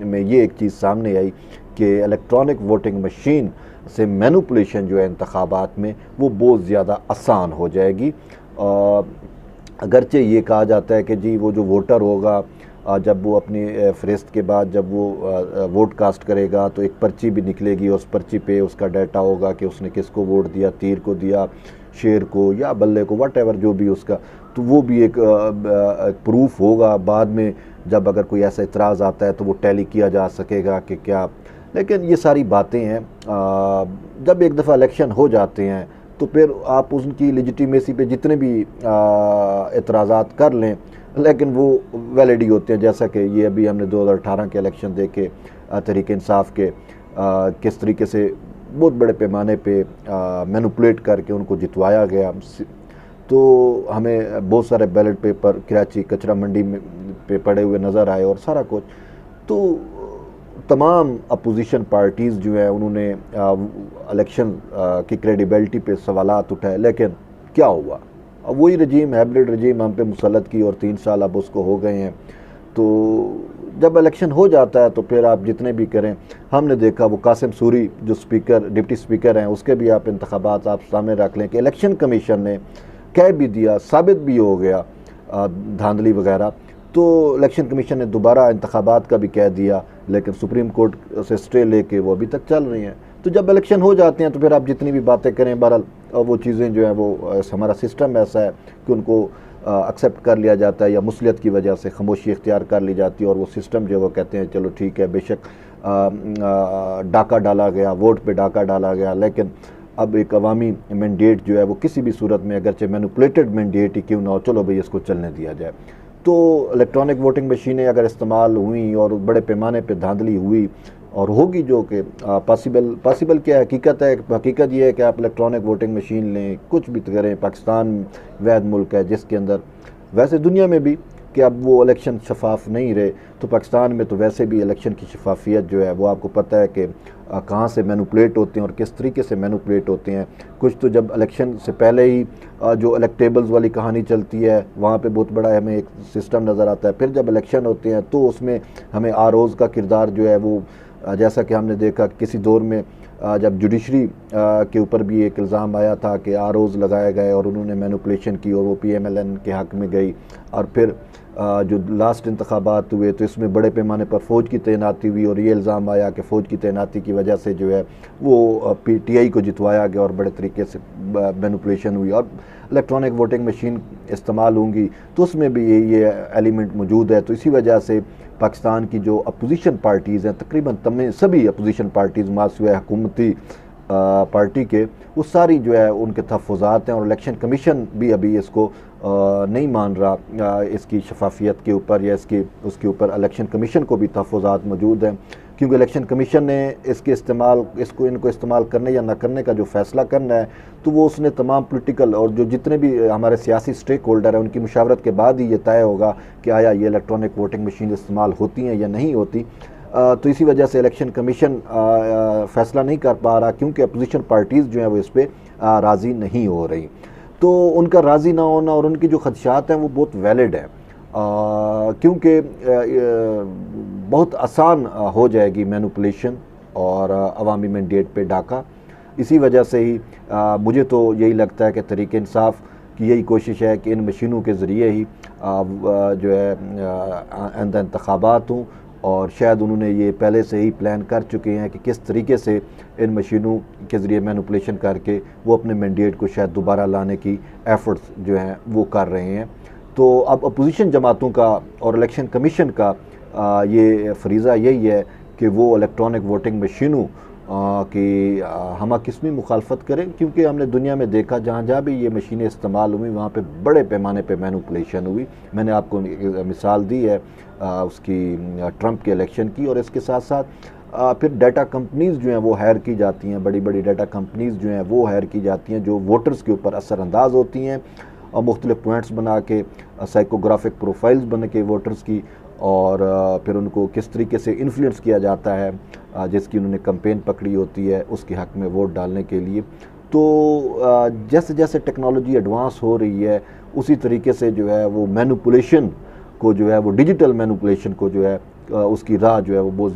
میں یہ ایک چیز سامنے آئی کہ الیکٹرانک ووٹنگ مشین سے مینوپولیشن جو ہے انتخابات میں وہ بہت زیادہ آسان ہو جائے گی۔ اگرچہ یہ کہا جاتا ہے کہ جی وہ جو ووٹر ہوگا جب وہ اپنی فہرست کے بعد جب وہ ووٹ کاسٹ کرے گا تو ایک پرچی بھی نکلے گی، اس پرچی پہ اس کا ڈیٹا ہوگا کہ اس نے کس کو ووٹ دیا، تیر کو دیا، شیر کو یا بلے کو، واٹ ایور جو بھی اس کا، تو وہ بھی ایک پروف ہوگا۔ بعد میں جب اگر کوئی ایسا اعتراض آتا ہے تو وہ ٹیلی کیا جا سکے گا کہ کیا، لیکن یہ ساری باتیں ہیں۔ جب ایک دفعہ الیکشن ہو جاتے ہیں تو پھر آپ ان کی لیجیٹیمیسی پہ جتنے بھی اعتراضات کر لیں لیکن وہ ویلڈ ہی ہوتے ہیں، جیسا کہ یہ ابھی ہم نے 2018 کے الیکشن دیکھے تحریک انصاف کے، کس طریقے سے بہت بڑے پیمانے پہ مینوپولیٹ کر کے ان کو جتوایا گیا۔ تو ہمیں بہت سارے بیلٹ پیپر کراچی کچرا منڈی میں پہ پڑے ہوئے نظر آئے اور سارا کچھ، تو تمام اپوزیشن پارٹیز جو ہیں انہوں نے الیکشن کی کریڈیبلٹی پہ سوالات اٹھائے، لیکن کیا ہوا؟ اب وہی رجیم، ہیبرڈ رجیم ہم پہ مسلط کی اور 3 سال اب اس کو ہو گئے ہیں۔ تو جب الیکشن ہو جاتا ہے تو پھر آپ جتنے بھی کریں، ہم نے دیکھا وہ قاسم سوری جو اسپیکر ڈپٹی اسپیکر ہیں اس کے بھی آپ انتخابات آپ سامنے رکھ لیں کہ الیکشن کمیشن نے کہہ بھی دیا، ثابت بھی ہو گیا دھاندلی وغیرہ، تو الیکشن کمیشن نے دوبارہ انتخابات کا بھی کہہ دیا، لیکن سپریم کورٹ سے اسٹے لے کے وہ ابھی تک چل رہی ہیں۔ تو جب الیکشن ہو جاتے ہیں تو پھر آپ جتنی بھی باتیں کریں، بہرحال وہ چیزیں جو ہیں وہ ہمارا سسٹم ایسا ہے کہ ان کو ایکسیپٹ کر لیا جاتا ہے یا مصلیت کی وجہ سے خاموشی اختیار کر لی جاتی ہے، اور وہ سسٹم جو ہے وہ کہتے ہیں چلو ٹھیک ہے، بے شک ڈاکہ ڈالا گیا، ووٹ پہ ڈاکہ ڈالا گیا، لیکن اب ایک عوامی مینڈیٹ جو ہے وہ کسی بھی صورت میں اگرچہ مینوپولیٹڈ مینڈیٹ ہی کیوں نہ ہو، چلو بھئی اس کو چلنے دیا جائے۔ تو الیکٹرانک ووٹنگ مشینیں اگر استعمال ہوئیں اور بڑے پیمانے پہ دھاندلی ہوئی اور ہوگی، جو کہ پاسبل کیا حقیقت ہے، حقیقت یہ ہے کہ آپ الیکٹرانک ووٹنگ مشین لیں، کچھ بھی کریں، پاکستان واحد ملک ہے جس کے اندر، ویسے دنیا میں بھی کہ اب وہ الیکشن شفاف نہیں رہے، تو پاکستان میں تو ویسے بھی الیکشن کی شفافیت جو ہے وہ آپ کو پتہ ہے کہ کہاں سے مینوپولیٹ ہوتے ہیں اور کس طریقے سے مینوپولیٹ ہوتے ہیں۔ کچھ تو جب الیکشن سے پہلے ہی جو الیکٹیبلز والی کہانی چلتی ہے وہاں پہ بہت بڑا ہمیں ایک سسٹم نظر آتا ہے، پھر جب الیکشن ہوتے ہیں تو اس میں ہمیں آروز کا کردار جو ہے وہ، جیسا کہ ہم نے دیکھا کسی دور میں جب جوڈیشری کے اوپر بھی ایک الزام آیا تھا کہ آروز لگائے گئے اور انہوں نے مینوپولیشن کی اور وہ پی ایم ایل این کے حق میں گئی، اور پھر جو لاسٹ انتخابات ہوئے تو اس میں بڑے پیمانے پر فوج کی تعیناتی ہوئی اور یہ الزام آیا کہ فوج کی تعیناتی کی وجہ سے جو ہے وہ پی ٹی آئی کو جتوایا گیا اور بڑے طریقے سے مینوپولیشن ہوئی، اور الیکٹرانک ووٹنگ مشین استعمال ہوں گی تو اس میں بھی یہ ایلیمنٹ موجود ہے۔ تو اسی وجہ سے پاکستان کی جو اپوزیشن پارٹیز ہیں، تقریباً سبھی اپوزیشن پارٹیز ماسوائے حکومتی پارٹی کے، وہ ساری جو ہے ان کے تحفظات ہیں، اور الیکشن کمیشن بھی ابھی اس کو نہیں مان رہا اس کی شفافیت کے اوپر یا اس کے اوپر الیکشن کمیشن کو بھی تحفظات موجود ہیں، کیونکہ الیکشن کمیشن نے ان کو استعمال کرنے یا نہ کرنے کا جو فیصلہ کرنا ہے تو وہ اس نے تمام پولیٹیکل اور جو جتنے بھی ہمارے سیاسی سٹیک ہولڈر ہیں ان کی مشاورت کے بعد ہی یہ طے ہوگا کہ آیا یہ الیکٹرانک ووٹنگ مشین استعمال ہوتی ہیں یا نہیں ہوتی۔ تو اسی وجہ سے الیکشن کمیشن فیصلہ نہیں کر پا رہا، کیونکہ اپوزیشن پارٹیز جو ہیں وہ اس پہ راضی نہیں ہو رہی، تو ان کا راضی نہ ہونا اور ان کی جو خدشات ہیں وہ بہت ویلڈ ہیں، کیونکہ بہت آسان ہو جائے گی مینوپولیشن اور عوامی مینڈیٹ پہ ڈاکہ۔ اسی وجہ سے ہی مجھے تو یہی لگتا ہے کہ تحریک انصاف کی یہی کوشش ہے کہ ان مشینوں کے ذریعے ہی جو ہے آئندہ انتخابات ہوں، اور شاید انہوں نے یہ پہلے سے ہی پلان کر چکے ہیں کہ کس طریقے سے ان مشینوں کے ذریعے مینوپولیشن کر کے وہ اپنے مینڈیٹ کو شاید دوبارہ لانے کی ایفرٹس جو ہیں وہ کر رہے ہیں۔ تو اب اپوزیشن جماعتوں کا اور الیکشن کمیشن کا یہ فریضہ یہی ہے کہ وہ الیکٹرانک ووٹنگ مشینوں کی ہمہ قسمی مخالفت کریں، کیونکہ ہم نے دنیا میں دیکھا جہاں جہاں بھی یہ مشینیں استعمال ہوئی وہاں پہ بڑے پیمانے پہ مینوپولیشن ہوئی۔ میں نے آپ کو مثال دی ہے اس کی ٹرمپ کے الیکشن کی، اور اس کے ساتھ ساتھ پھر ڈیٹا کمپنیز جو ہیں وہ ہائر کی جاتی ہیں، بڑی بڑی ڈیٹا کمپنیز جو ہیں وہ ہائر کی جاتی ہیں جو ووٹرز کے اوپر اثر انداز ہوتی ہیں، اور مختلف پوائنٹس بنا کے سائیکوگرافک پروفائلز بن کے ووٹرز کی، اور پھر ان کو کس طریقے سے انفلوئنس کیا جاتا ہے جس کی انہوں نے کمپین پکڑی ہوتی ہے اس کے حق میں ووٹ ڈالنے کے لیے۔ تو جیسے جیسے ٹیکنالوجی ایڈوانس ہو رہی ہے اسی طریقے سے جو ہے وہ مینوپولیشن کو جو ہے وہ ڈیجیٹل مینوپولیشن کو جو ہے اس کی راہ جو ہے وہ بہت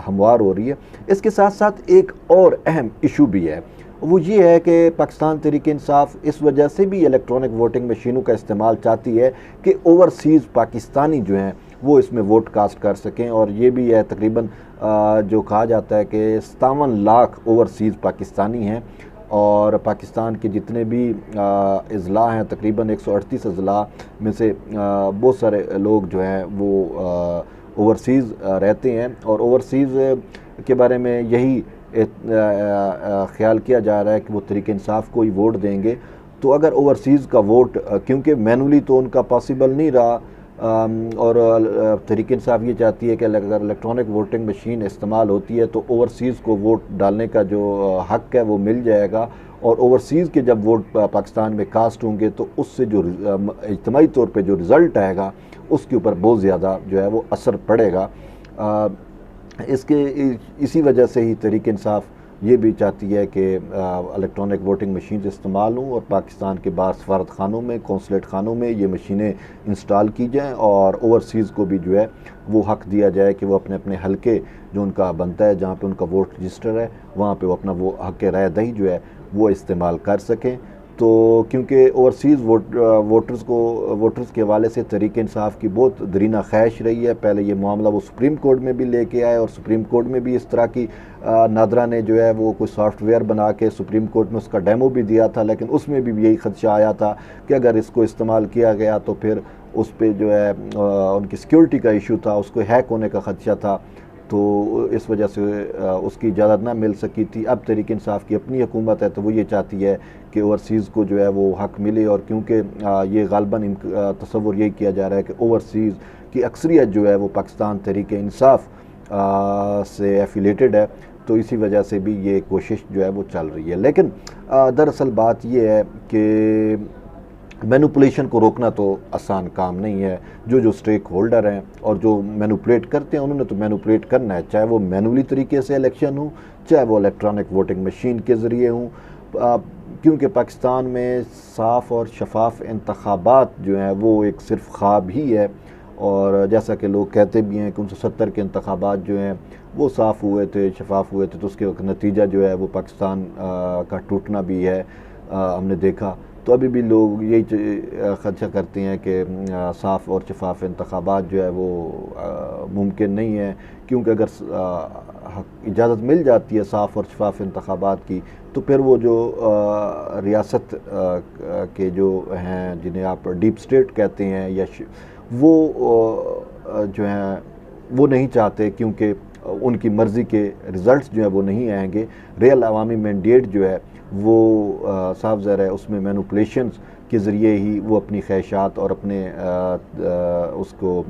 ہموار ہو رہی ہے۔ اس کے ساتھ ساتھ ایک اور اہم ایشو بھی ہے، وہ یہ ہے کہ پاکستان تحریک انصاف اس وجہ سے بھی الیکٹرانک ووٹنگ مشینوں کا استعمال چاہتی ہے کہ اوورسیز پاکستانی جو ہیں وہ اس میں ووٹ کاسٹ کر سکیں، اور یہ بھی ہے تقریباً جو کہا جاتا ہے کہ 57 لاکھ اوورسیز پاکستانی ہیں، اور پاکستان کے جتنے بھی اضلاع ہیں تقریباً 138 اضلاع میں سے بہت سارے لوگ جو ہیں وہ اوورسیز رہتے ہیں، اور اوورسیز کے بارے میں یہی خیال کیا جا رہا ہے کہ وہ تحریک انصاف کو ہی ووٹ دیں گے۔ تو اگر اوورسیز کا ووٹ کیونکہ مینولی تو ان کا پاسبل نہیں رہا، اور تحریک انصاف یہ چاہتی ہے کہ اگر الیکٹرانک ووٹنگ مشین استعمال ہوتی ہے تو اوورسیز کو ووٹ ڈالنے کا جو حق ہے وہ مل جائے گا، اور اوورسیز کے جب ووٹ پاکستان میں کاسٹ ہوں گے تو اس سے جو اجتماعی طور پہ جو رزلٹ آئے گا اس کے اوپر بہت زیادہ جو ہے وہ اثر پڑے گا۔ اسی وجہ سے ہی تحریک انصاف یہ بھی چاہتی ہے کہ الیکٹرانک ووٹنگ مشینز استعمال ہوں، اور پاکستان کے بعض سفارت خانوں میں، قونصلیٹ خانوں میں یہ مشینیں انسٹال کی جائیں، اور اوورسیز کو بھی جو ہے وہ حق دیا جائے کہ وہ اپنے اپنے حلقے جو ان کا بنتا ہے، جہاں پہ ان کا ووٹ رجسٹر ہے، وہاں پہ وہ اپنا وہ حق رائے دہی جو ہے وہ استعمال کر سکیں۔ تو کیونکہ اوورسیز ووٹرز کے حوالے سے تحریک انصاف کی بہت درینہ خواہش رہی ہے، پہلے یہ معاملہ وہ سپریم کورٹ میں بھی لے کے آئے، اور سپریم کورٹ میں بھی اس طرح کی نادرا نے جو ہے وہ کوئی سافٹ ویئر بنا کے سپریم کورٹ میں اس کا ڈیمو بھی دیا تھا، لیکن اس میں بھی یہی خدشہ آیا تھا کہ اگر اس کو استعمال کیا گیا تو پھر اس پہ جو ہے ان کی سیکیورٹی کا ایشو تھا، اس کو ہیک ہونے کا خدشہ تھا، تو اس وجہ سے اس کی اجازت نہ مل سکی تھی۔ اب تحریک انصاف کی اپنی حکومت ہے تو وہ یہ چاہتی ہے کہ اوورسیز کو جو ہے وہ حق ملے، اور کیونکہ یہ غالباً تصور یہی کیا جا رہا ہے کہ اوورسیز کی اکثریت جو ہے وہ پاکستان تحریک انصاف سے ایفیلیٹڈ ہے، تو اسی وجہ سے بھی یہ کوشش جو ہے وہ چل رہی ہے۔ لیکن دراصل بات یہ ہے کہ مینوپولیشن کو روکنا تو آسان کام نہیں ہے۔ جو سٹیک ہولڈر ہیں اور جو مینوپولیٹ کرتے ہیں انہوں نے تو مینوپولیٹ کرنا ہے، چاہے وہ مینولی طریقے سے الیکشن ہوں، چاہے وہ الیکٹرانک ووٹنگ مشین کے ذریعے ہوں، کیونکہ پاکستان میں صاف اور شفاف انتخابات جو ہیں وہ ایک صرف خواب ہی ہے، اور جیسا کہ لوگ کہتے بھی ہیں کہ 1970 کے انتخابات جو ہیں وہ صاف ہوئے تھے، شفاف ہوئے تھے، تو اس کے نتیجہ جو ہے وہ پاکستان کا ٹوٹنا بھی ہے، ہم نے دیکھا۔ تو ابھی بھی لوگ یہی خدشہ کرتے ہیں کہ صاف اور شفاف انتخابات جو ہے وہ ممکن نہیں ہے، کیونکہ اگر اجازت مل جاتی ہے صاف اور شفاف انتخابات کی تو پھر وہ جو ریاست کے جو ہیں جنہیں آپ ڈیپ سٹیٹ کہتے ہیں یا وہ جو ہیں وہ نہیں چاہتے، کیونکہ ان کی مرضی کے رزلٹس جو ہیں وہ نہیں آئیں گے۔ ریئل عوامی مینڈیٹ جو ہے وہ صاف ظاہر ہے اس میں مینوپولیشنز کے ذریعے ہی وہ اپنی خواہشات اور اپنے اس کو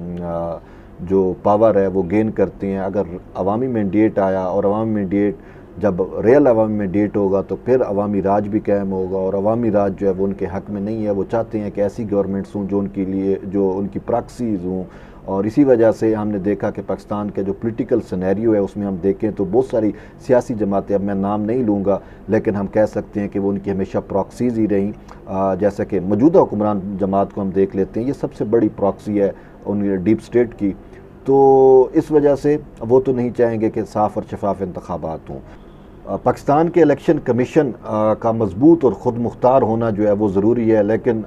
جو پاور ہے وہ گین کرتے ہیں۔ اگر عوامی مینڈیٹ آیا اور عوامی مینڈیٹ جب ریئل عوامی مینڈیٹ ہوگا تو پھر عوامی راج بھی قائم ہوگا، اور عوامی راج جو ہے وہ ان کے حق میں نہیں ہے۔ وہ چاہتے ہیں کہ ایسی گورنمنٹس ہوں جو ان کے لیے جو ان کی پراکسیز ہوں، اور اسی وجہ سے ہم نے دیکھا کہ پاکستان کا جو پولیٹیکل سینیریو ہے اس میں ہم دیکھیں تو بہت ساری سیاسی جماعتیں، اب میں نام نہیں لوں گا لیکن ہم کہہ سکتے ہیں کہ وہ ان کی ہمیشہ پراکسیز ہی رہیں، جیسا کہ موجودہ حکمران جماعت کو ہم دیکھ لیتے ہیں، یہ سب سے بڑی پراکسی ہے ان ڈیپ سٹیٹ کی، تو اس وجہ سے وہ تو نہیں چاہیں گے کہ صاف اور شفاف انتخابات ہوں۔ پاکستان کے الیکشن کمیشن کا مضبوط اور خود مختار ہونا جو ہے وہ ضروری ہے، لیکن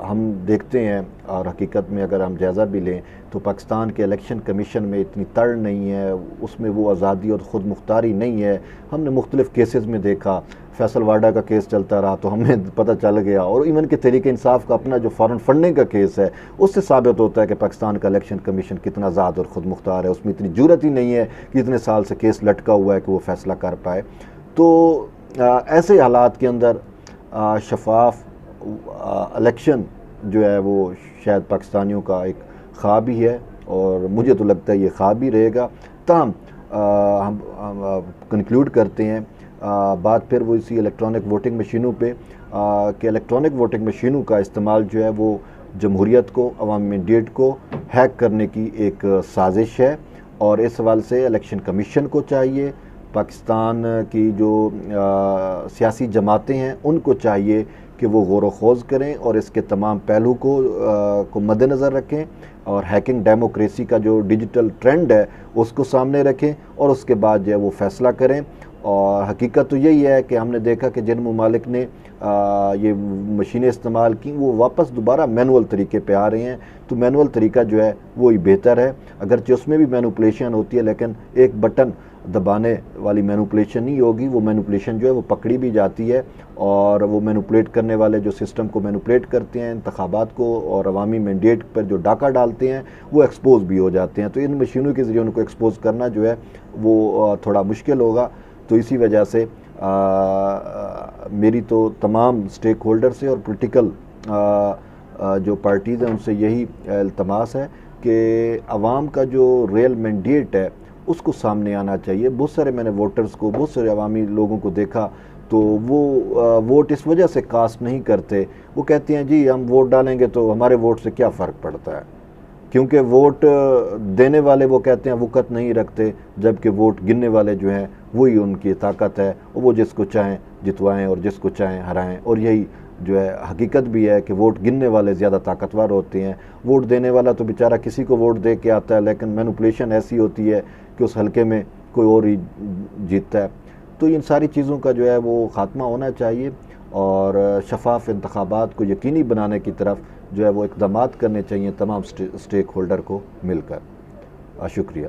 ہم دیکھتے ہیں اور حقیقت میں اگر ہم جائزہ بھی لیں تو پاکستان کے الیکشن کمیشن میں اتنی تڑ نہیں ہے، اس میں وہ آزادی اور خود مختاری نہیں ہے۔ ہم نے مختلف کیسز میں دیکھا، فیصل واڈا کا کیس چلتا رہا تو ہمیں پتہ چل گیا، اور ایون کہ تحریک انصاف کا اپنا جو فارن فنڈنگ کا کیس ہے اس سے ثابت ہوتا ہے کہ پاکستان کا الیکشن کمیشن کتنا آزاد اور خود مختار ہے، اس میں اتنی جرأت ہی نہیں ہے کہ اتنے سال سے کیس لٹکا ہوا ہے کہ وہ فیصلہ کر پائے۔ تو ایسے حالات کے اندر شفاف الیکشن جو ہے وہ شاید پاکستانیوں کا ایک خواب ہی ہے، اور مجھے تو لگتا ہے یہ خواب ہی رہے گا۔ تاہم ہم کنکلوڈ کرتے ہیں بات پھر وہ اسی الیکٹرانک ووٹنگ مشینوں پہ کہ الیکٹرانک ووٹنگ مشینوں کا استعمال جو ہے وہ جمہوریت کو، عوامی مینڈیٹ کو ہیک کرنے کی ایک سازش ہے، اور اس حوالے سے الیکشن کمیشن کو چاہیے، پاکستان کی جو سیاسی جماعتیں ہیں ان کو چاہیے کہ وہ غور و خوض کریں اور اس کے تمام پہلو کو مد نظر رکھیں اور ہیکنگ ڈیموکریسی کا جو ڈیجیٹل ٹرینڈ ہے اس کو سامنے رکھیں اور اس کے بعد جو ہے وہ فیصلہ کریں۔ اور حقیقت تو یہی ہے کہ ہم نے دیکھا کہ جن ممالک نے یہ مشینیں استعمال کی وہ واپس دوبارہ مینول طریقے پہ آ رہے ہیں، تو مینول طریقہ جو ہے وہی بہتر ہے، اگرچہ اس میں بھی مینوپولیشن ہوتی ہے لیکن ایک بٹن دبانے والی مینوپولیشن نہیں ہوگی، وہ مینوپولیشن جو ہے وہ پکڑی بھی جاتی ہے اور وہ مینوپولیٹ کرنے والے جو سسٹم کو مینوپولیٹ کرتے ہیں، انتخابات کو اور عوامی مینڈیٹ پر جو ڈاکہ ڈالتے ہیں وہ ایکسپوز بھی ہو جاتے ہیں، تو ان مشینوں کے ذریعے ان کو ایکسپوز کرنا جو ہے وہ تھوڑا مشکل ہوگا۔ تو اسی وجہ سے میری تو تمام سٹیک ہولڈر سے اور پولیٹیکل جو پارٹیز ہیں ان سے یہی التماس ہے کہ عوام کا جو ریل مینڈیٹ ہے اس کو سامنے آنا چاہیے۔ بہت سارے میں نے ووٹرز کو، بہت سارے عوامی لوگوں کو دیکھا تو وہ ووٹ اس وجہ سے کاسٹ نہیں کرتے، وہ کہتے ہیں جی ہم ووٹ ڈالیں گے تو ہمارے ووٹ سے کیا فرق پڑتا ہے، کیونکہ ووٹ دینے والے وہ کہتے ہیں وقت نہیں رکھتے، جبکہ ووٹ گننے والے جو ہیں وہی ان کی طاقت ہے، وہ جس کو چاہیں جتوائیں اور جس کو چاہیں ہرائیں، اور یہی جو ہے حقیقت بھی ہے کہ ووٹ گننے والے زیادہ طاقتور ہوتے ہیں۔ ووٹ دینے والا تو بیچارہ کسی کو ووٹ دے کے آتا ہے لیکن مینوپولیشن ایسی ہوتی ہے کہ اس حلقے میں کوئی اور ہی جیتتا ہے۔ تو ان ساری چیزوں کا جو ہے وہ خاتمہ ہونا چاہیے اور شفاف انتخابات کو یقینی بنانے کی طرف جو ہے وہ اقدامات کرنے چاہیے تمام سٹیک ہولڈر کو مل کر۔ شکریہ۔